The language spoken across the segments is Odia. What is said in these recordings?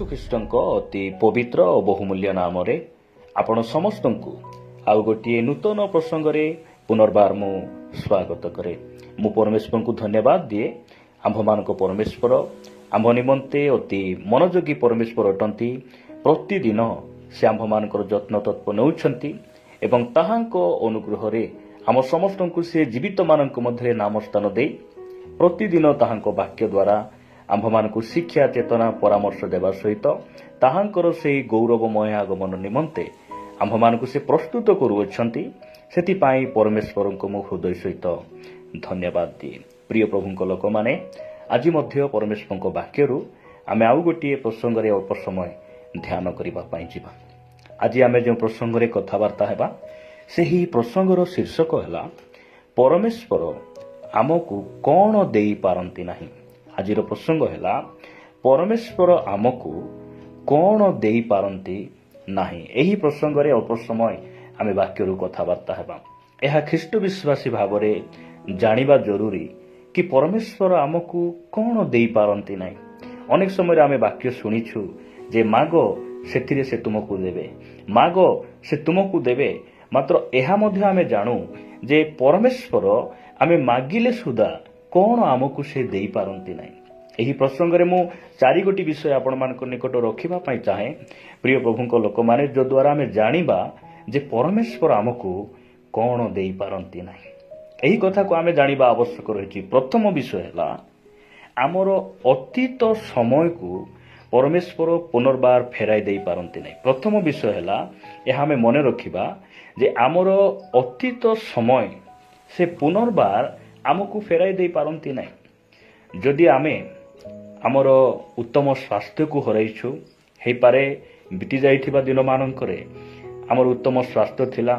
ଯୀଶୁ ଖ୍ରୀଷ୍ଟଙ୍କ ଅତି ପବିତ୍ର ଓ ବହୁମୂଲ୍ୟ ନାମରେ ଆପଣ ସମସ୍ତଙ୍କୁ ଆଉ ଗୋଟିଏ ନୂତନ ପ୍ରସଙ୍ଗରେ ପୁନର୍ବାର ମୁଁ ସ୍ୱାଗତ କରେ। ମୁଁ ପରମେଶ୍ୱରଙ୍କୁ ଧନ୍ୟବାଦ ଦିଏ। ଆମ୍ଭମାନଙ୍କ ପରମେଶ୍ୱର ଆମ୍ଭ ନିମନ୍ତେ ଅତି ମନୋଯୋଗୀ ପରମେଶ୍ୱର ଅଟନ୍ତି। ପ୍ରତିଦିନ ସେ ଆମ୍ଭମାନଙ୍କର ଯତ୍ନ ତତ୍ପ ନେଉଛନ୍ତି ଏବଂ ତାହାଙ୍କ ଅନୁଗ୍ରହରେ ଆମ ସମସ୍ତଙ୍କୁ ସେ ଜୀବିତମାନଙ୍କ ମଧ୍ୟରେ ନାମ ସ୍ଥାନ ଦେଇ ପ୍ରତିଦିନ ତାହାଙ୍କ ବାକ୍ୟ ଦ୍ୱାରା ଆମ୍ଭମାନଙ୍କୁ ଶିକ୍ଷା ଚେତନା ପରାମର୍ଶ ଦେବା ସହିତ ତାହାଙ୍କର ସେହି ଗୌରବମୟ ଆଗମନ ନିମନ୍ତେ ଆମ୍ଭମାନଙ୍କୁ ସେ ପ୍ରସ୍ତୁତ କରୁଅଛନ୍ତି। ସେଥିପାଇଁ ପରମେଶ୍ୱରଙ୍କୁ ମୁଁ ହୃଦୟ ସହିତ ଧନ୍ୟବାଦ ଦିଏ। ପ୍ରିୟ ପ୍ରଭୁଙ୍କ ଲୋକମାନେ, ଆଜି ମଧ୍ୟ ପରମେଶ୍ୱରଙ୍କ ବାକ୍ୟରୁ ଆମେ ଆଉ ଗୋଟିଏ ପ୍ରସଙ୍ଗରେ ଅଳ୍ପ ସମୟ ଧ୍ୟାନ କରିବା ପାଇଁ ଯିବା। ଆଜି ଆମେ ଯେଉଁ ପ୍ରସଙ୍ଗରେ କଥାବାର୍ତ୍ତା ହେବା, ସେହି ପ୍ରସଙ୍ଗର ଶୀର୍ଷକ ହେଲା ପରମେଶ୍ୱର ଆମକୁ କ'ଣ ଦେଇପାରନ୍ତି ନାହିଁ। ଆଜିର ପ୍ରସଙ୍ଗ ହେଲା ପରମେଶ୍ୱର ଆମକୁ କ'ଣ ଦେଇପାରନ୍ତି ନାହିଁ। ଏହି ପ୍ରସଙ୍ଗରେ ଅଳ୍ପ ସମୟ ଆମେ ବାକ୍ୟରୁ କଥାବାର୍ତ୍ତା ହେବା। ଏହା ଖ୍ରୀଷ୍ଟ ବିଶ୍ୱାସୀ ଭାବରେ ଜାଣିବା ଜରୁରୀ କି ପରମେଶ୍ୱର ଆମକୁ କ'ଣ ଦେଇପାରନ୍ତି ନାହିଁ। ଅନେକ ସମୟରେ ଆମେ ବାକ୍ୟ ଶୁଣିଛୁ ଯେ ମାଗ ସେଥିରେ ସେ ତୁମକୁ ଦେବେ, ମାଗ ସେ ତୁମକୁ ଦେବେ। ମାତ୍ର ଏହା ମଧ୍ୟ ଆମେ ଜାଣୁ ଯେ ପରମେଶ୍ୱର ଆମେ ମାଗିଲେ ସୁଦ୍ଧା କ'ଣ ଆମକୁ ସେ ଦେଇପାରନ୍ତି ନାହିଁ। ଏହି ପ୍ରସଙ୍ଗରେ ମୁଁ 4 ବିଷୟ ଆପଣମାନଙ୍କ ନିକଟ ରଖିବା ପାଇଁ ଚାହେଁ। ପ୍ରିୟ ପ୍ରଭୁଙ୍କ ଲୋକମାନେ, ଯଦ୍ୱାରା ଆମେ ଜାଣିବା ଯେ ପରମେଶ୍ୱର ଆମକୁ କ'ଣ ଦେଇପାରନ୍ତି ନାହିଁ। ଏହି କଥାକୁ ଆମେ ଜାଣିବା ଆବଶ୍ୟକ ରହିଛି। ପ୍ରଥମ ବିଷୟ ହେଲା ଆମର ଅତୀତ ସମୟକୁ ପରମେଶ୍ୱର ପୁନର୍ବାର ଫେରାଇ ଦେଇପାରନ୍ତି ନାହିଁ। ପ୍ରଥମ ବିଷୟ ହେଲା ଏହା ଆମେ ମନେ ରଖିବା ଯେ ଆମର ଅତୀତ ସମୟ ସେ ପୁନର୍ବାର ଆମକୁ ଫେରାଇ ଦେଇପାରନ୍ତି ନାହିଁ। ଯଦି ଆମେ ଆମର ଉତ୍ତମ ସ୍ୱାସ୍ଥ୍ୟକୁ ହରାଇଛୁ, ହେଇପାରେ ବିତି ଯାଇଥିବା ଦିନମାନଙ୍କରେ ଆମର ଉତ୍ତମ ସ୍ୱାସ୍ଥ୍ୟ ଥିଲା,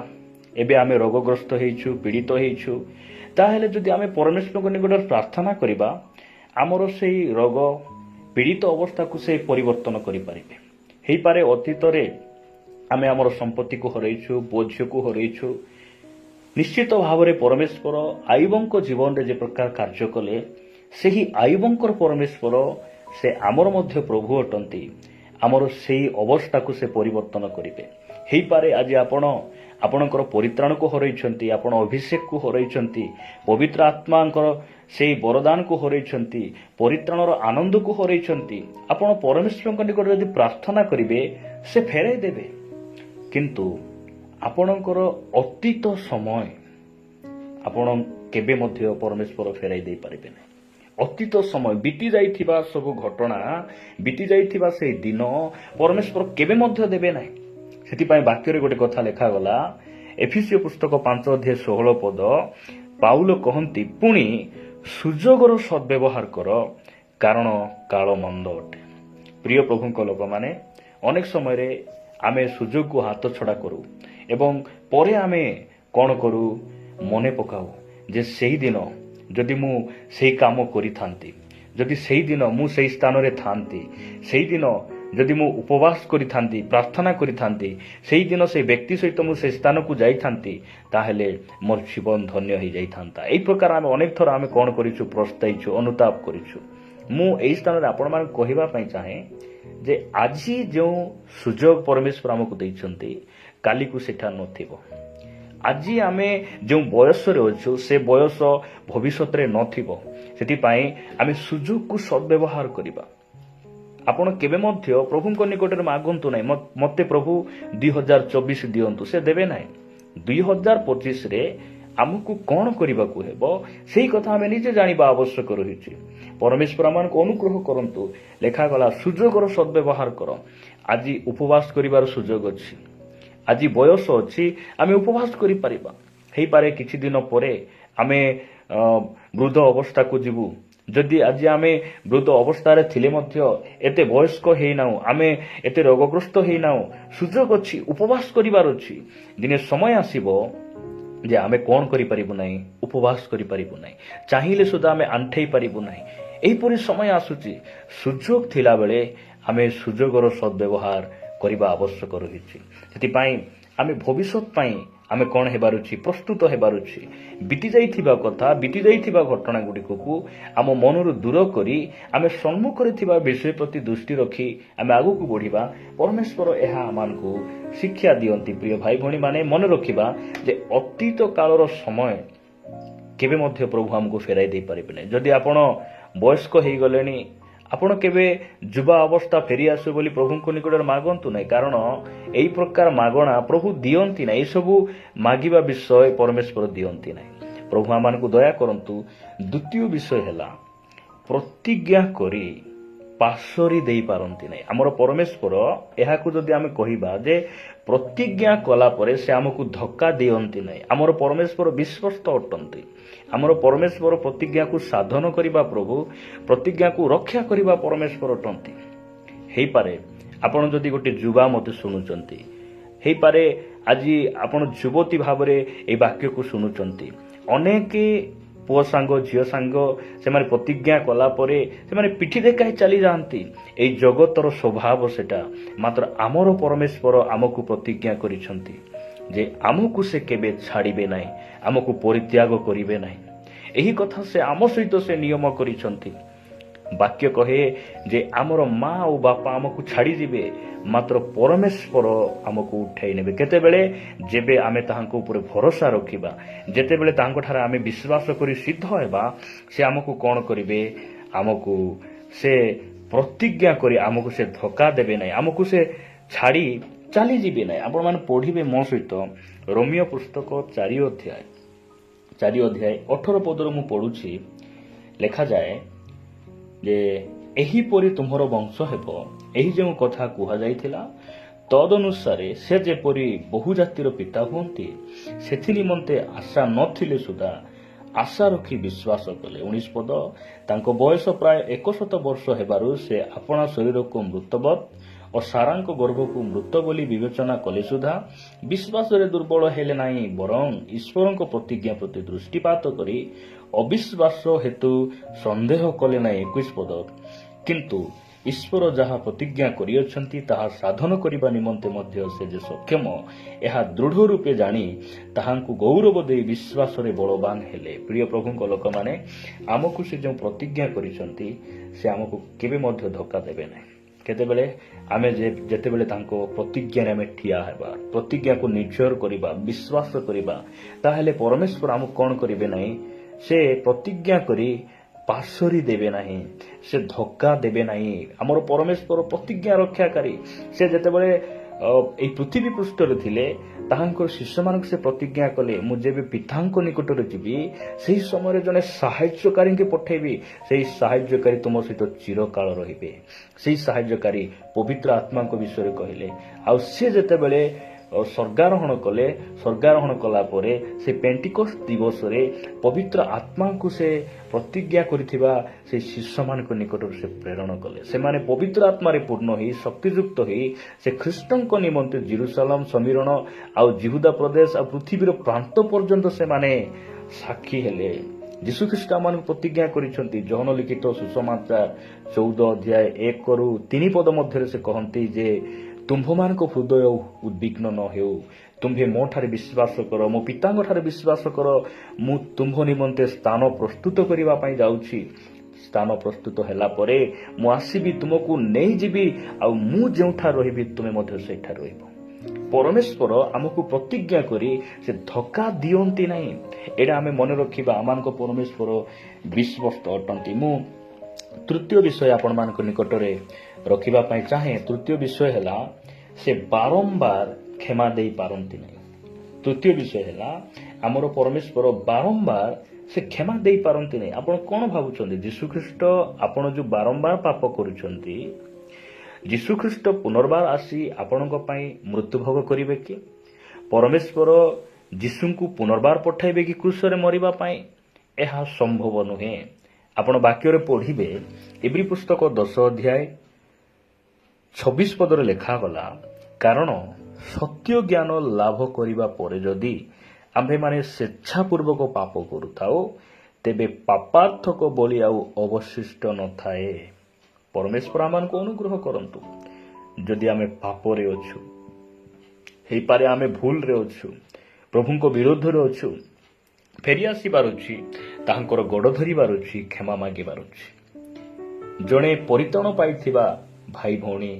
ଏବେ ଆମେ ରୋଗଗ୍ରସ୍ତ ହେଇଛୁ, ପୀଡ଼ିତ ହେଇଛୁ, ତାହେଲେ ଯଦି ଆମେ ପରମେଶ୍ୱରଙ୍କ ନିକଟରେ ପ୍ରାର୍ଥନା କରିବା, ଆମର ସେହି ରୋଗ ପୀଡ଼ିତ ଅବସ୍ଥାକୁ ସେ ପରିବର୍ତ୍ତନ କରିପାରିବେ। ହେଇପାରେ ଅତୀତରେ ଆମେ ଆମର ସମ୍ପତ୍ତିକୁ ହରାଇଛୁ, ପୁଅ ଝିଅକୁ ହରାଇଛୁ। ନିଶ୍ଚିତ ଭାବରେ ପରମେଶ୍ୱର ଆୟୁବଙ୍କ ଜୀବନରେ ଯେ ପ୍ରକାର କାର୍ଯ୍ୟ କଲେ, ସେହି ଆୟୁବଙ୍କର ପରମେଶ୍ୱର ସେ ଆମର ମଧ୍ୟ ପ୍ରଭୁ ଅଟନ୍ତି। ଆମର ସେହି ଅବସ୍ଥାକୁ ସେ ପରିବର୍ତ୍ତନ କରିବେ। ହେଇପାରେ ଆଜି ଆପଣ ଆପଣଙ୍କର ପରିତ୍ରାଣକୁ ହରାଇଛନ୍ତି, ଆପଣ ଅଭିଷେକକୁ ହରାଇଛନ୍ତି, ପବିତ୍ର ଆତ୍ମାଙ୍କର ସେହି ବରଦାନକୁ ହରାଇଛନ୍ତି, ପରିତ୍ରାଣର ଆନନ୍ଦକୁ ହରାଇଛନ୍ତି। ଆପଣ ପରମେଶ୍ୱରଙ୍କ ନିକଟରେ ଯଦି ପ୍ରାର୍ଥନା କରିବେ, ସେ ଫେରାଇ ଦେବେ। କିନ୍ତୁ ଆପଣଙ୍କର ଅତୀତ ସମୟ ଆପଣ କେବେ ମଧ୍ୟ ପରମେଶ୍ୱର ଫେରାଇ ଦେଇପାରିବେ ନାହିଁ। ଅତୀତ ସମୟ ବିତି ଯାଇଥିବା ସବୁ ଘଟଣା, ବିତି ଯାଇଥିବା ସେହି ଦିନ ପରମେଶ୍ୱର କେବେ ମଧ୍ୟ ଦେବେ ନାହିଁ। ସେଥିପାଇଁ ବାକ୍ୟରେ ଗୋଟେ କଥା ଲେଖାଗଲା, ଏଫେସୀୟ ପୁସ୍ତକ 5:16 ପାଉଲ କହନ୍ତି, ପୁଣି ସୁଯୋଗର ସଦ୍ବ୍ୟବହାର କର, କାରଣ କାଳ ମନ୍ଦ ଅଟେ। ପ୍ରିୟ ପ୍ରଭୁଙ୍କ ଲୋକମାନେ, ଅନେକ ସମୟରେ ଆମେ ସୁଯୋଗକୁ ହାତ ଛଡ଼ା କରୁ ଏବଂ ପରେ ଆମେ କ'ଣ କରୁ, ମନେ ପକାଉ ଯେ ସେହିଦିନ ଯଦି ମୁଁ ସେହି କାମ କରିଥାନ୍ତି, ଯଦି ସେହିଦିନ ମୁଁ ସେହି ସ୍ଥାନରେ ଥାନ୍ତି, ସେହିଦିନ ଯଦି ମୁଁ ଉପବାସ କରିଥାନ୍ତି, ପ୍ରାର୍ଥନା କରିଥାନ୍ତି, ସେହିଦିନ ସେହି ବ୍ୟକ୍ତି ସହିତ ମୁଁ ସେହି ସ୍ଥାନକୁ ଯାଇଥାନ୍ତି, ତାହେଲେ ମୋର ଜୀବନ ଧନ୍ୟ ହୋଇଯାଇଥାନ୍ତା। ଏହି ପ୍ରକାର ଆମେ ଅନେକ ଥର ଆମେ କ'ଣ କରିଛୁ, ପ୍ରସ୍ତାଇଛୁ, ଅନୁତାପ କରିଛୁ। ମୁଁ ଏହି ସ୍ଥାନରେ ଆପଣମାନଙ୍କୁ କହିବା ପାଇଁ ଚାହେଁ ଯେ ଆଜି ଯେଉଁ ସୁଯୋଗ ପରମେଶ୍ୱର ଆମକୁ ଦେଇଛନ୍ତି, କାଲିକୁ ସେଠା ନଥିବ। ଆଜି ଆମେ ଯେଉଁ ବୟସରେ ଅଛୁ, ସେ ବୟସ ଭବିଷ୍ୟତରେ ନଥିବ। ସେଥିପାଇଁ ଆମେ ସୁଯୋଗକୁ ସଦ୍ବ୍ୟବହାର କରିବା। ଆପଣ କେବେ ମଧ୍ୟ ପ୍ରଭୁଙ୍କ ନିକଟରେ ମାଗନ୍ତୁ ନାହିଁ, ମୋତେ ପ୍ରଭୁ 2024 ଦିଅନ୍ତୁ, ସେ ଦେବେ ନାହିଁ। 2025ରେ ଆମକୁ କ'ଣ କରିବାକୁ ହେବ, ସେହି କଥା ଆମେ ନିଜେ ଜାଣିବା ଆବଶ୍ୟକ ରହିଛି। ପରମେଶ୍ୱର ଆମମାନଙ୍କୁ ଅନୁଗ୍ରହ କରନ୍ତୁ। ଲେଖାଗଲା, ସୁଯୋଗର ସଦ୍ବ୍ୟବହାର କର। ଆଜି ଉପବାସ କରିବାର ସୁଯୋଗ ଅଛି, ଆଜି ବୟସ ଅଛି, ଆମେ ଉପବାସ କରିପାରିବା। ହେଇପାରେ କିଛି ଦିନ ପରେ ଆମେ ବୃଦ୍ଧ ଅବସ୍ଥାକୁ ଯିବୁ। ଯଦି ଆଜି ଆମେ ବୃଦ୍ଧ ଅବସ୍ଥାରେ ଥିଲେ ମଧ୍ୟ ଏତେ ବୟସ୍କ ହେଇନାହୁଁ, ଆମେ ଏତେ ରୋଗଗ୍ରସ୍ତ ହେଇନାହୁଁ, ସୁଯୋଗ ଅଛି, ଉପବାସ କରିବାର ଅଛି। ଦିନେ ସମୟ ଆସିବ ଯେ ଆମେ କ'ଣ କରିପାରିବୁ ନାହିଁ, ଉପବାସ କରିପାରିବୁ ନାହିଁ, ଚାହିଁଲେ ସୁଦ୍ଧା ଆମେ ଆଣ୍ଠେଇ ପାରିବୁ ନାହିଁ। ଏହିପରି ସମୟ ଆସୁଛି। ସୁଯୋଗ ଥିଲାବେଳେ ଆମେ ସୁଯୋଗର ସଦ୍ବ୍ୟବହାର କରିବା ଆବଶ୍ୟକ ରହିଛି। ସେଥିପାଇଁ ଆମେ ଭବିଷ୍ୟତ ପାଇଁ ଆମେ କ'ଣ ହେବାରୁଛି, ପ୍ରସ୍ତୁତ ହେବାରୁଛି। ବିତି ଯାଇଥିବା କଥା, ବିତି ଯାଇଥିବା ଘଟଣା ଗୁଡ଼ିକକୁ ଆମ ମନରୁ ଦୂର କରି ଆମେ ସମ୍ମୁଖରେ ଥିବା ବିଷୟ ପ୍ରତି ଦୃଷ୍ଟି ରଖି ଆମେ ଆଗକୁ ବଢ଼ିବା। ପରମେଶ୍ୱର ଏହା ଆମମାନଙ୍କୁ ଶିକ୍ଷା ଦିଅନ୍ତି। ପ୍ରିୟ ଭାଇ ଭଉଣୀମାନେ, ମନେ ରଖିବା ଯେ ଅତୀତ କାଳର ସମୟ କେବେ ମଧ୍ୟ ପ୍ରଭୁ ଆମକୁ ଫେରାଇ ଦେଇପାରିବେ ନାହିଁ। ଯଦି ଆପଣ ବୟସ୍କ ହେଇଗଲେଣି, ଆପଣ କେବେ ଯୁବା ଅବସ୍ଥା ଫେରିଆସୁ ବୋଲି ପ୍ରଭୁଙ୍କ ନିକଟରେ ମାଗନ୍ତୁ ନାହିଁ, କାରଣ ଏହି ପ୍ରକାର ମାଗଣା ପ୍ରଭୁ ଦିଅନ୍ତି ନାହିଁ। ଏସବୁ ମାଗିବା ବିଷୟ ପରମେଶ୍ୱର ଦିଅନ୍ତି ନାହିଁ। ପ୍ରଭୁ ଆମମାନଙ୍କୁ ଦୟା କରନ୍ତୁ। ଦ୍ୱିତୀୟ ବିଷୟ ହେଲା, ପ୍ରତିଜ୍ଞା କରି ପାସୋରି ଦେଇପାରନ୍ତି ନାହିଁ। ଆମର ପରମେଶ୍ୱର ଏହାକୁ ଯଦି ଆମେ କହିବା ଯେ ପ୍ରତିଜ୍ଞା କଲା ପରେ ସେ ଆମକୁ ଧୋକା ଦିଅନ୍ତି ନାହିଁ। ଆମର ପରମେଶ୍ୱର ବିଶ୍ୱସ୍ତ ଅଟନ୍ତି। ଆମର ପରମେଶ୍ୱର ପ୍ରତିଜ୍ଞାକୁ ସାଧନ କରିବା ପ୍ରଭୁ, ପ୍ରତିଜ୍ଞାକୁ ରକ୍ଷା କରିବା ପରମେଶ୍ୱର ଅଟନ୍ତି। ହେଇପାରେ ଆପଣ ଯଦି ଗୋଟେ ଯୁବା ମୋତେ ଶୁଣୁଛନ୍ତି, ହେଇପାରେ ଆଜି ଆପଣ ଯୁବତୀ ଭାବରେ ଏହି ବାକ୍ୟକୁ ଶୁଣୁଛନ୍ତି। ଅନେକ ପୁଅ ସାଙ୍ଗ, ଝିଅ ସାଙ୍ଗ ସେମାନେ ପ୍ରତିଜ୍ଞା କଲା ପରେ ସେମାନେ ପିଠି ଦେଖାଇ ଚାଲିଯାଆନ୍ତି। ଏହି ଜଗତର ସ୍ୱଭାବ ସେଟା। ମାତ୍ର ଆମର ପରମେଶ୍ୱର ଆମକୁ ପ୍ରତିଜ୍ଞା କରିଛନ୍ତି ଯେ ଆମକୁ ସେ କେବେ ଛାଡ଼ିବେ ନାହିଁ, ଆମକୁ ପରିତ୍ୟାଗ କରିବେ ନାହିଁ। ଏହି କଥା ସେ ଆମ ସହିତ ସେ ନିୟମ କରିଛନ୍ତି। ବାକ୍ୟ କହେ ଯେ ଆମର ମା ଓ ବାପା ଆମକୁ ଛାଡ଼ିଯିବେ, ମାତ୍ର ପରମେଶ୍ୱର ଆମକୁ ଉଠାଇ ନେବେ। କେତେବେଳେ? ଯେବେ ଆମେ ତାହାଙ୍କ ଉପରେ ଭରସା ରଖିବା, ଯେତେବେଳେ ତାହାଙ୍କଠାରେ ଆମେ ବିଶ୍ୱାସ କରି ସିଦ୍ଧ ହେବା, ସେ ଆମକୁ କ'ଣ କରିବେ? ଆମକୁ ସେ ପ୍ରତିଜ୍ଞା କରି ଆମକୁ ସେ ଧୋକା ଦେବେ ନାହିଁ, ଆମକୁ ସେ ଛାଡ଼ି ଚାଲିଯିବେ ନାହିଁ। ଆପଣମାନେ ପଢ଼ିବେ ମୋ ସହିତ ରୋମିଓ ପୁସ୍ତକ 4 ଅଧ୍ୟାୟ 18 ପଦରୁ ମୁଁ ପଢ଼ୁଛି। ଲେଖାଯାଏ ଯେ ଏହିପରି ତୁମର ବଂଶ ହେବ। ଏହି ଯେଉଁ କଥା କୁହାଯାଇଥିଲା, ତଦନୁସାରେ ସେ ଯେପରି ବହୁ ଜାତିର ପିତା ହୁଅନ୍ତି, ସେଥି ନିମନ୍ତେ ଆଶା ନଥିଲେ ସୁଦ୍ଧା ଆଶା ରଖି ବିଶ୍ୱାସ କଲେ। 19 ପଦ, ତାଙ୍କ ବୟସ ପ୍ରାୟ 100 ବର୍ଷ ହେବାରୁ ସେ ଆପଣା ଶରୀରକୁ ମୃତବତ୍ ଓ ସାରାଙ୍କ ଗର୍ଭକୁ ମୃତ ବୋଲି ବିବେଚନା କଲେ ସୁଦ୍ଧା ବିଶ୍ୱାସରେ ଦୁର୍ବଳ ହେଲେ ନାହିଁ, ବରଂ ଈଶ୍ୱରଙ୍କ ପ୍ରତିଜ୍ଞା ପ୍ରତି ଦୃଷ୍ଟିପାତ କରି ଅବିଶ୍ୱାସ ହେତୁ ସନ୍ଦେହ କଲେ ନାହିଁ। 21 ପଦ, କିନ୍ତୁ ଈଶ୍ୱର ଯାହା ପ୍ରତିଜ୍ଞା କରିଅଛନ୍ତି ତାହା ସାଧନ କରିବା ନିମନ୍ତେ ମଧ୍ୟ ସେ ଯେ ସକ୍ଷମ, ଏହା ଦୃଢ଼ ରୂପେ ଜାଣି ତାହାଙ୍କୁ ଗୌରବ ଦେଇ ବିଶ୍ୱାସରେ ବଳବାନ ହେଲେ। ପ୍ରିୟ ପ୍ରଭୁଙ୍କ ଲୋକମାନେ, ଆମକୁ ସେ ଯେଉଁ ପ୍ରତିଜ୍ଞା କରିଛନ୍ତି ସେ ଆମକୁ କେବେ ମଧ୍ୟ ଧୋକା ଦେବେ ନାହିଁ। କେତେବେଳେ? ଆମେ ଯେତେବେଳେ ତାଙ୍କ ପ୍ରତିଜ୍ଞାରେ ଆମେ ଠିଆ ହେବା, ପ୍ରତିଜ୍ଞାକୁ ନିଜର କରିବା, ବିଶ୍ୱାସ କରିବା, ତାହେଲେ ପରମେଶ୍ୱର ଆମକୁ କ'ଣ କରିବେ ନାହିଁ? ସେ ପ୍ରତିଜ୍ଞା କରି ପାସୋରି ଦେବେ ନାହିଁ, ସେ ଧୋକା ଦେବେ ନାହିଁ। ଆମର ପରମେଶ୍ୱର ପ୍ରତିଜ୍ଞା ରକ୍ଷାକାରୀ। ସେ ଯେତେବେଳେ এই ପୃଥିବୀ ପୃଷ୍ଠରେ ଥିଲେ, ତାହାଙ୍କର ଶିଷ୍ୟମାନଙ୍କୁ ସେ ପ୍ରତିଜ୍ଞା କଲେ, ମୁଁ ଯେବେ ପିତାଙ୍କ ନିକଟରେ ଯିବି, ସେହି ସମୟରେ ଜଣେ ସାହାଯ୍ୟକାରୀଙ୍କୁ ପଠାଇବି। ସେହି ସାହାଯ୍ୟକାରୀ ତୁମ ସହିତ ଚିରକାଳ ରହିବେ। ସେହି ସାହାଯ୍ୟକାରୀ ପବିତ୍ର ଆତ୍ମାଙ୍କ ବିଷୟରେ କହିଲେ। ଆଉ ସେ ଯେତେବେଳେ ସ୍ୱର୍ଗାରୋହଣ କଲେ, ସ୍ୱର୍ଗାରୋହଣ କଲା ପରେ ସେ ପେଣ୍ଟିକୋସ୍ତ ଦିବସରେ ପବିତ୍ର ଆତ୍ମାଙ୍କୁ ସେ ପ୍ରତିଜ୍ଞା କରିଥିବା ସେ ଶିଷ୍ୟମାନଙ୍କ ନିକଟରୁ ସେ ପ୍ରେରଣ କଲେ। ସେମାନେ ପବିତ୍ର ଆତ୍ମାରେ ପୂର୍ଣ୍ଣ ହୋଇ ଶକ୍ତିଯୁକ୍ତ ହୋଇ ସେ ଖ୍ରୀଷ୍ଟଙ୍କ ନିମନ୍ତେ ଜେରୁସାଲେମ, ସମୀରଣ ଆଉ ଜିହୁଦା ପ୍ରଦେଶ ଆଉ ପୃଥିବୀର ପ୍ରାନ୍ତ ପର୍ଯ୍ୟନ୍ତ ସେମାନେ ସାକ୍ଷୀ ହେଲେ। ଯୀଶୁଖ୍ରୀଷ୍ଟ ଆମମାନଙ୍କୁ ପ୍ରତିଜ୍ଞା କରିଛନ୍ତି। ଜହନ ଲିଖିତ ସୁସମାଚାର 14 ଅଧ୍ୟାୟ 1-3 ପଦ ମଧ୍ୟରେ ସେ କହନ୍ତି ଯେ ତୁମ୍ଭମାନଙ୍କ ହୃଦୟ ଉଦ୍ବିଗ୍ନ ନ ହେଉ, ତୁମ୍ଭେ ମୋ ଠାରେ ବିଶ୍ୱାସ କର, ମୋ ପିତାଙ୍କ ଠାରେ ବିଶ୍ୱାସ କର। ମୁଁ ତୁମ୍ଭ ନିମନ୍ତେ ସ୍ଥାନ ପ୍ରସ୍ତୁତ କରିବା ପାଇଁ ଯାଉଛି। ସ୍ଥାନ ପ୍ରସ୍ତୁତ ହେଲା ପରେ ମୁଁ ଆସିବି, ତୁମକୁ ନେଇଯିବି, ଆଉ ମୁଁ ଯେଉଁଠାରେ ରହିବି ତୁମେ ମଧ୍ୟ ସେଇଠାରେ ରହିବ। ପରମେଶ୍ୱର ଆମକୁ ପ୍ରତିଜ୍ଞା କରି ସେ ଧୋକା ଦିଅନ୍ତି ନାହିଁ। ଏଇଟା ଆମେ ମନେ ରଖିବା। ଆମମାନଙ୍କ ପରମେଶ୍ୱର ବିଶ୍ୱସ୍ତ ଅଟନ୍ତି। ମୁଁ ତୃତୀୟ ବିଷୟ ଆପଣମାନଙ୍କ ନିକଟରେ ରଖିବା ପାଇଁ ଚାହେଁ। ତୃତୀୟ ବିଷୟ ହେଲା, ସେ ବାରମ୍ବାର କ୍ଷମା ଦେଇପାରନ୍ତି ନାହିଁ। ତୃତୀୟ ବିଷୟ ହେଲା, ଆମର ପରମେଶ୍ୱର ବାରମ୍ବାର ସେ କ୍ଷମା ଦେଇପାରନ୍ତି ନାହିଁ। ଆପଣ କ'ଣ ଭାବୁଛନ୍ତି? ଯୀଶୁଖ୍ରୀଷ୍ଟ ଆପଣ ଯେଉଁ ବାରମ୍ବାର ପାପ କରୁଛନ୍ତି, ଯୀଶୁଖ୍ରୀଷ୍ଟ ପୁନର୍ବାର ଆସି ଆପଣଙ୍କ ପାଇଁ ମୃତ୍ୟୁଭୋଗ କରିବେ କି? ପରମେଶ୍ୱର ଯୀଶୁଙ୍କୁ ପୁନର୍ବାର ପଠାଇବେ କି କ୍ରୁଶରେ ମରିବା ପାଇଁ? ଏହା ସମ୍ଭବ ନୁହେଁ। ଆପଣ ବାକ୍ୟରେ ପଢ଼ିବେ, ଇବ୍ରୀ ପୁସ୍ତକ 10 ଅଧ୍ୟାୟ 26 ପଦରେ ଲେଖାଗଲା, କାରଣ ସତ୍ୟ ଜ୍ଞାନ ଲାଭ କରିବା ପରେ ଯଦି ଆମ୍ଭେମାନେ ସ୍ୱେଚ୍ଛାପୂର୍ବକ ପାପ କରୁଥାଉ, ତେବେ ପାପାର୍ଥକ ବଳି ଆଉ ଅବଶିଷ୍ଟ ନଥାଏ। ପରମେଶ୍ୱର ଆମମାନଙ୍କୁ ଅନୁଗ୍ରହ କରନ୍ତୁ। ଯଦି ଆମେ ପାପରେ ଅଛୁ, ହେଇପାରେ ଆମେ ଭୁଲରେ ଅଛୁ, ପ୍ରଭୁଙ୍କ ବିରୋଧରେ ଅଛୁ, ଫେରି ଆସିବାର ଅଛି, ତାହାଙ୍କର ଗୋଡ଼ ଧରିବାର ଅଛି, କ୍ଷମା ମାଗିବାର ଅଛି। ଜଣେ ପରିତ୍ରାଣ ପାଇଥିବା ଭାଇ ଭଉଣୀ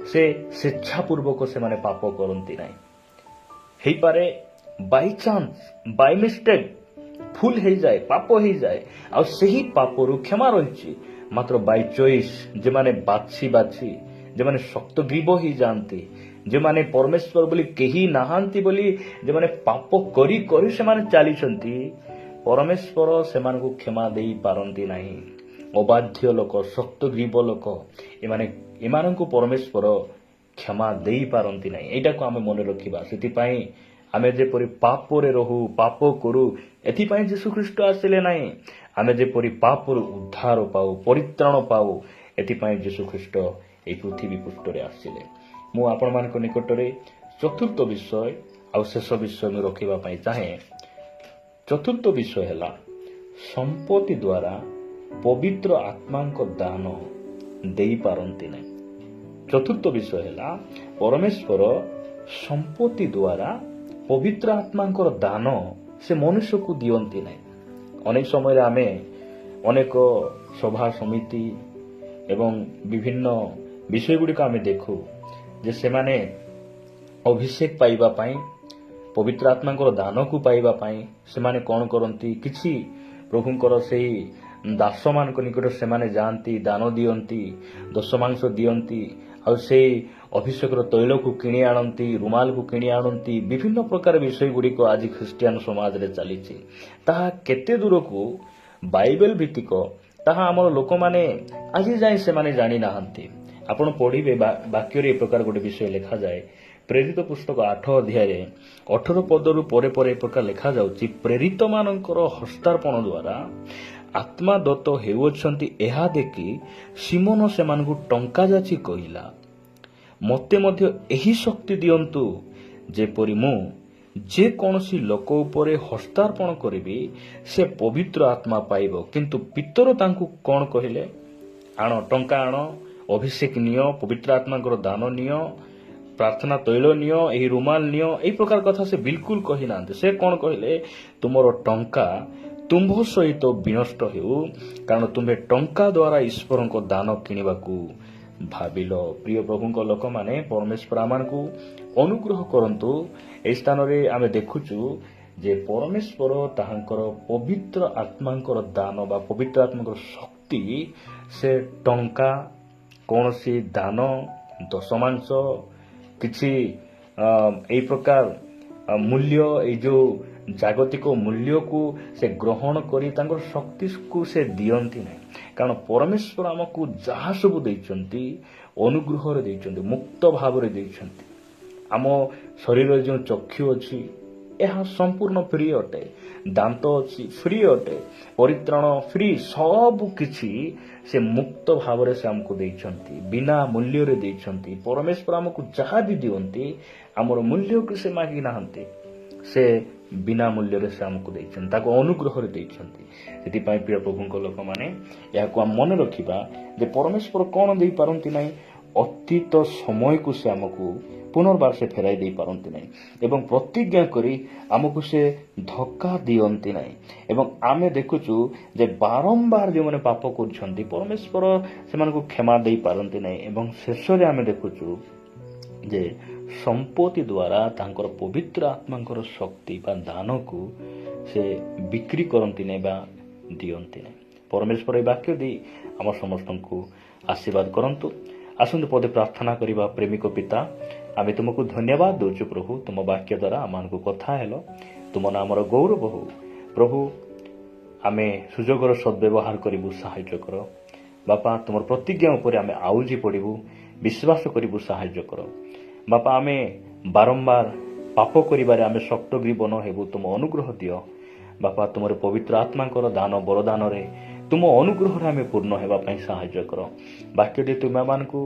ସେ ସ୍ୱେଚ୍ଛାପୂର୍ବକ ସେମାନେ ପାପ କରନ୍ତି ନାହିଁ। ହେଇପାରେ ବାଇଚାନ୍ସ ବାଇ ମିଷ୍ଟେକ୍ ଭୁଲ ହେଇଯାଏ, ପାପ ହେଇଯାଏ, ଆଉ ସେହି ପାପରୁ କ୍ଷମା ରହିଛି। ମାତ୍ର ବାଇ ଚଏସ୍ ଯେଉଁମାନେ ବାଛି ଯେଉଁମାନେ ଶକ୍ତଗ୍ରୀବ ହେଇଯାଆନ୍ତି, ଯେଉଁମାନେ ପରମେଶ୍ୱର ବୋଲି କେହି ନାହାନ୍ତି ବୋଲି ଯେଉଁମାନେ ପାପ କରି କରି ସେମାନେ ଚାଲିଛନ୍ତି, ପରମେଶ୍ୱର ସେମାନଙ୍କୁ କ୍ଷମା ଦେଇପାରନ୍ତି ନାହିଁ। ଅବାଧ୍ୟ ଲୋକ, ଶକ୍ତଗ୍ରୀବ ଲୋକ, ଏମାନଙ୍କୁ ପରମେଶ୍ୱର କ୍ଷମା ଦେଇପାରନ୍ତି ନାହିଁ। ଏଇଟାକୁ ଆମେ ମନେ ରଖିବା। ସେଥିପାଇଁ ଆମେ ଯେପରି ପାପରେ ରହୁ, ପାପ କରୁ, ଏଥିପାଇଁ ଯୀଶୁଖ୍ରୀଷ୍ଟ ଆସିଲେ ନାହିଁ। ଆମେ ଯେପରି ପାପରୁ ଉଦ୍ଧାର ପାଉ, ପରିତ୍ରାଣ ପାଉ, ଏଥିପାଇଁ ଯୀଶୁଖ୍ରୀଷ୍ଟ ଏହି ପୃଥିବୀ ପୃଷ୍ଠରେ ଆସିଲେ। ମୁଁ ଆପଣମାନଙ୍କ ନିକଟରେ ଚତୁର୍ଥ ବିଷୟ ଆଉ ଶେଷ ବିଷୟ ମୁଁ ରଖିବା ପାଇଁ ଚାହେଁ। ଚତୁର୍ଥ ବିଷୟ ହେଲା ସମ୍ପତ୍ତି ଦ୍ୱାରା ପବିତ୍ର ଆତ୍ମାଙ୍କ ଦାନ ଦେଇପାରନ୍ତି ନାହିଁ। ଚତୁର୍ଥ ବିଷୟ ହେଲା ପରମେଶ୍ୱର ସମ୍ପତ୍ତି ଦ୍ୱାରା ପବିତ୍ର ଆତ୍ମାଙ୍କର ଦାନ ସେ ମନୁଷ୍ୟକୁ ଦିଅନ୍ତି ନାହିଁ। ଅନେକ ସମୟରେ ଆମେ ଅନେକ ସଭା ସମିତି ଏବଂ ବିଭିନ୍ନ ବିଷୟଗୁଡ଼ିକ ଆମେ ଦେଖୁ ଯେ ସେମାନେ ଅଭିଷେକ ପାଇବା ପାଇଁ, ପବିତ୍ର ଆତ୍ମାଙ୍କର ଦାନକୁ ପାଇବା ପାଇଁ ସେମାନେ କ'ଣ କରନ୍ତି, କିଛି ପ୍ରଭୁଙ୍କର ସେହି ଦାସମାନଙ୍କ ନିକଟରେ ସେମାନେ ଯାଆନ୍ତି, ଦାନ ଦିଅନ୍ତି, ଦଶମାଂଶ ଦିଅନ୍ତି, ଆଉ ସେଇ ଅଭିଷେକର ତୈଳକୁ କିଣି ଆଣନ୍ତି, ରୁମାଲକୁ କିଣି ଆଣନ୍ତି। ବିଭିନ୍ନ ପ୍ରକାର ବିଷୟଗୁଡ଼ିକ ଆଜି ଖ୍ରୀଷ୍ଟିଆନ ସମାଜରେ ଚାଲିଛି। ତାହା କେତେ ଦୂରକୁ ବାଇବେଲ ଭିତ୍ତିକ ତାହା ଆମର ଲୋକମାନେ ଆଜି ଯାଏଁ ସେମାନେ ଜାଣିନାହାନ୍ତି। ଆପଣ ପଢ଼ିବେ ବାକ୍ୟରେ ଏ ପ୍ରକାର ଗୋଟେ ବିଷୟ ଲେଖାଯାଏ। ପ୍ରେରିତ ପୁସ୍ତକ 8 ଅଧ୍ୟାୟରେ 18 ପଦରୁ ପରେ ପରେ ଏ ପ୍ରକାର ଲେଖାଯାଉଛି, ପ୍ରେରିତମାନଙ୍କର ହସ୍ତାର୍ପଣ ଦ୍ୱାରା ଆତ୍ମା ଦତ୍ତ ହେଉଅଛନ୍ତି। ଏହା ଦେଖି ସିମୋନ ସେମାନଙ୍କୁ ଟଙ୍କା ଯାଚି କହିଲା, ମୋତେ ମଧ୍ୟ ଏହି ଶକ୍ତି ଦିଅନ୍ତୁ, ଯେପରି ମୁଁ ଯେକୌଣସି ଲୋକ ଉପରେ ହସ୍ତାର୍ପଣ କରିବି ସେ ପବିତ୍ର ଆତ୍ମା ପାଇବ। କିନ୍ତୁ ପିତର ତାଙ୍କୁ କ'ଣ କହିଲେ? ଆଣ, ଟଙ୍କା ଆଣ, ଅଭିଷେକ ନିଅ, ପବିତ୍ର ଆତ୍ମାଙ୍କର ଦାନ ନିଅ, ପ୍ରାର୍ଥନା ତୈଳ ନିଅ, ଏହି ରୁମାଲ ନିଅ, ଏହି ପ୍ରକାର କଥା ସେ ବିଲକୁଲ କହିନାହାନ୍ତି। ସେ କ'ଣ କହିଲେ? ତୁମର ଟଙ୍କା ତୁମ୍ଭ ସହିତ ବିନଷ୍ଟ ହେଉ, କାରଣ ତୁମ୍ଭେ ଟଙ୍କା ଦ୍ୱାରା ଈଶ୍ୱରଙ୍କ ଦାନ କିଣିବାକୁ ଭାବିଲ। ପ୍ରିୟ ପ୍ରଭୁଙ୍କ ଲୋକମାନେ, ପରମେଶ୍ୱର ଆମମାନଙ୍କୁ ଅନୁଗ୍ରହ କରନ୍ତୁ। ଏହି ସ୍ଥାନରେ ଆମେ ଦେଖୁଛୁ ଯେ ପରମେଶ୍ୱର ତାହାଙ୍କର ପବିତ୍ର ଆତ୍ମାଙ୍କର ଦାନ ବା ପବିତ୍ର ଆତ୍ମାଙ୍କର ଶକ୍ତି ସେ ଟଙ୍କା, କୌଣସି ଦାନ, ଦଶମାଂଶ, କିଛି ଏହି ପ୍ରକାର ମୂଲ୍ୟ, ଏଇ ଯେଉଁ ଜାଗତିକ ମୂଲ୍ୟକୁ ସେ ଗ୍ରହଣ କରି ତାଙ୍କର ଶକ୍ତିକୁ ସେ ଦିଅନ୍ତି ନାହିଁ। କାରଣ ପରମେଶ୍ୱର ଆମକୁ ଯାହା ସବୁ ଦେଇଛନ୍ତି ଅନୁଗ୍ରହରେ ଦେଇଛନ୍ତି, ମୁକ୍ତ ଭାବରେ ଦେଇଛନ୍ତି। ଆମ ଶରୀରରେ ଯେଉଁ ଚକ୍ଷୁ ଅଛି ଏହା ସମ୍ପୂର୍ଣ୍ଣ ଫ୍ରି ଅଟେ, ଦାନ୍ତ ଅଛି ଫ୍ରି ଅଟେ, ପରିତ୍ରାଣ ଫ୍ରି, ସବୁ କିଛି ସେ ମୁକ୍ତ ଭାବରେ ସେ ଆମକୁ ଦେଇଛନ୍ତି, ବିନା ମୂଲ୍ୟରେ ଦେଇଛନ୍ତି। ପରମେଶ୍ୱର ଆମକୁ ଯାହା ବି ଦିଅନ୍ତି ଆମର ମୂଲ୍ୟକୁ ସେ ମାଗି ନାହାନ୍ତି, ସେ ବିନା ମୂଲ୍ୟରେ ସେ ଆମକୁ ଦେଇଛନ୍ତି, ତାକୁ ଅନୁଗ୍ରହରେ ଦେଇଛନ୍ତି। ସେଥିପାଇଁ ପ୍ରିୟ ପ୍ରଭୁଙ୍କ ଲୋକମାନେ, ଏହାକୁ ଆମେ ମନେ ରଖିବା ଯେ ପରମେଶ୍ୱର କ'ଣ ଦେଇପାରନ୍ତି ନାହିଁ? ଅତୀତ ସମୟକୁ ସେ ଆମକୁ ପୁନର୍ବାର ସେ ଫେରାଇ ଦେଇପାରନ୍ତି ନାହିଁ ଏବଂ ପ୍ରତିଜ୍ଞା କରି ଆମକୁ ସେ ଧୋକା ଦିଅନ୍ତି ନାହିଁ। ଏବଂ ଆମେ ଦେଖୁଛୁ ଯେ ବାରମ୍ବାର ଯେଉଁମାନେ ପାପ କରୁଛନ୍ତି ପରମେଶ୍ୱର ସେମାନଙ୍କୁ କ୍ଷମା ଦେଇପାରନ୍ତି ନାହିଁ। ଏବଂ ଶେଷରେ ଆମେ ଦେଖୁଛୁ ଯେ ସମ୍ପତ୍ତି ଦ୍ୱାରା ତାଙ୍କର ପବିତ୍ର ଆତ୍ମାଙ୍କର ଶକ୍ତି ବା ଦାନକୁ ସେ ବିକ୍ରି କରନ୍ତି ନାହିଁ ବା ଦିଅନ୍ତି ନାହିଁ। ପରମେଶ୍ୱର ଏହି ବାକ୍ୟ ଦେଇ ଆମ ସମସ୍ତଙ୍କୁ ଆଶୀର୍ବାଦ କରନ୍ତୁ। ଆସନ୍ତୁ ପଦେ ପ୍ରାର୍ଥନା କରିବା। ପ୍ରେମିକ ପିତା, ଆମେ ତୁମକୁ ଧନ୍ୟବାଦ ଦେଉଛୁ ପ୍ରଭୁ, ତୁମ ବାକ୍ୟ ଦ୍ୱାରା ଆମମାନଙ୍କୁ କଥା ହେଲ, ତୁମ ନାମର ଗୌରବ ହଉ। ପ୍ରଭୁ, ଆମେ ସୁଯୋଗର ସଦ୍ବ୍ୟବହାର କରିବୁ, ସାହାଯ୍ୟ କର। ବାପା, ତୁମର ପ୍ରତିଜ୍ଞା ଉପରେ ଆମେ ଆଉଜି ପଡ଼ିବୁ, ବିଶ୍ୱାସ କରିବୁ, ସାହାଯ୍ୟ କର। ବାପା, ଆମେ ବାରମ୍ବାର ପାପ କରିବାରେ ଆମେ ଶକ୍ତଗ୍ରୀବ ନ ହେବୁ, ତୁମ ଅନୁଗ୍ରହ ଦିଅ। ବାପା, ତୁମର ପବିତ୍ର ଆତ୍ମାଙ୍କର ଦାନ ବରଦାନରେ ତୁମ ଅନୁଗ୍ରହରେ ଆମେ ପୂର୍ଣ୍ଣ ହେବା ପାଇଁ ସାହାଯ୍ୟ କର। ବାକ୍ୟଟି ତୁମେମାନଙ୍କୁ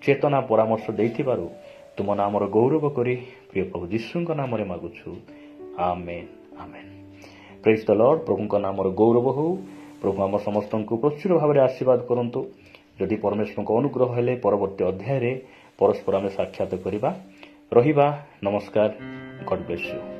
ଚେତନା ପରାମର୍ଶ ଦେଇଥିବାରୁ ତୁମ ନାମର ଗୌରବ କରି ପ୍ରିୟ ପ୍ରଭୁ ଯୀଶୁଙ୍କ ନାମରେ ମାଗୁଛୁ। ଆମେନ୍, ଆମେନ୍। ପ୍ରେଜ୍ ଦ ଲର୍ଡ। ପ୍ରଭୁଙ୍କ ନାମର ଗୌରବ ହଉ। ପ୍ରଭୁ ଆମ ସମସ୍ତଙ୍କୁ ପ୍ରଚୁର ଭାବରେ ଆଶୀର୍ବାଦ କରନ୍ତୁ। ଯଦି ପରମେଶ୍ୱରଙ୍କ ଅନୁଗ୍ରହ ହେଲେ ପରବର୍ତ୍ତୀ ଅଧ୍ୟାୟରେ ପରସ୍ପର ଆମେ ସାକ୍ଷାତ କରିବା। ରହିବା। ନମସ୍କାର। ଗଡ୍ ବ୍ଲେସ୍ ୟୁ।